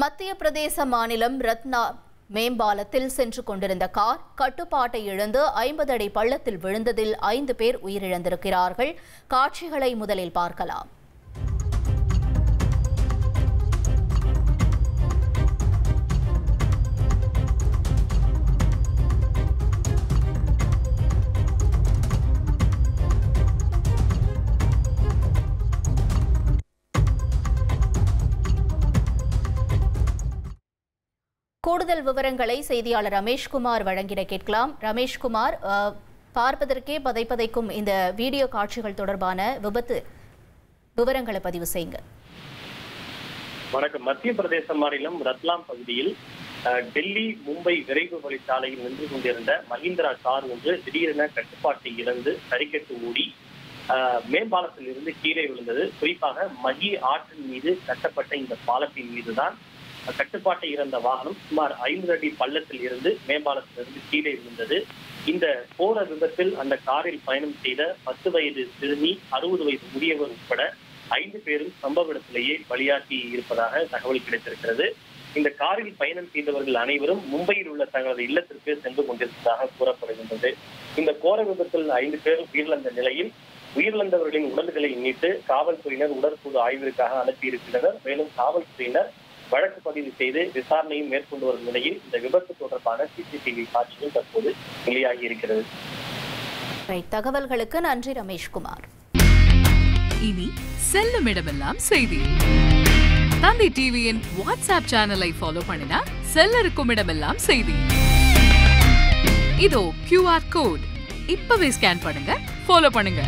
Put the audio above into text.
மத்திய பிரதேச மாநிலம் ரத்னா மேம்பாலத்தில் சென்று கொண்டிருந்த கார் கட்டுப்பாட்டை இழந்து 50 அடி பள்ளத்தில் விழுந்ததில் 5 பேர் உயிரிழந்திருக்கிறார்கள். காட்சிகளை முதலில் பார்க்கலாம். கூடுதல் விவரங்களை செய்தியாளர் ரமேஷ்குமார் வழங்கிட கேட்கலாம். ரமேஷ்குமார், பார்ப்பதற்கே பதைப்பதைக்கும் இந்த வீடியோ காட்சிகள் தொடர்பான விபத்து விவரங்களை பதிவு செய்யுங்க. வணக்கம். மத்திய பிரதேச மாநிலம் ரத்லாம் பகுதியில் டெல்லி மும்பை விரைவு வழிச்சாலையில் நின்று கொண்டிருந்த மஹிந்திரா கார் ஒன்று திடீரென கட்டுப்பாட்டை இழந்து சரிக்கட்டு ஓடி மேம்பாலத்தில் இருந்து கீழே விழுந்தது. குறிப்பாக மகி ஆற்றின் மீது கட்டப்பட்ட இந்த பாலத்தின் மீதுதான் கட்டுப்பாட்டை இழந்த வாகனம் சுமார் 50 அடி பள்ளத்தில் இருந்து மேம்பாலத்திலிருந்து கீழே விழுந்தது. இந்த கோர விபத்தில் அந்த காரில் பயணம் செய்த 10 வயது சிறுமி, 60 வயது முதியவர் உட்பட 5 பேரும் சம்பவ இடத்திலேயே பலியாகி இருப்பதாக தகவல் கிடைத்திருக்கிறது. இந்த காரில் பயணம் செய்தவர்கள் அனைவரும் மும்பையில் உள்ள தங்களது இல்லத்திற்கு சென்று கொண்டிருப்பதாக கூறப்படுகின்றது. இந்த கோர விபத்தில் 5 பேர் உயிரிழந்த நிலையில் உயிரிழந்தவர்களின் உடல்களை மீட்டு காவல்துறையினர் உடற்கூறு ஆய்விற்காக அனுப்பியிருக்கின்றனர். மேலும் காவல்துறையினர் வழக்கு பதிவு செய்து விசாரணையும் மேற்கொண்டு வரும் நிலையில் இந்த விபத்து தொடர்பான சிசிடிவி காட்சிகள் தற்போது வெளியாகி இருக்கிறது. தகவல்களுக்கு நன்றி ரமேஷ்குமார். இனி செல்லும் இடமெல்லாம் செய்தி. தந்தை டிவியின் வாட்ஸ்அப் சேனலை ஃபாலோ பண்ணினா செல்லருக்கும் இடமெல்லாம் செய்தி. இதோ QR கோட் இப்பவே ஸ்கேன் பண்ணுங்க, ஃபாலோ பண்ணுங்க.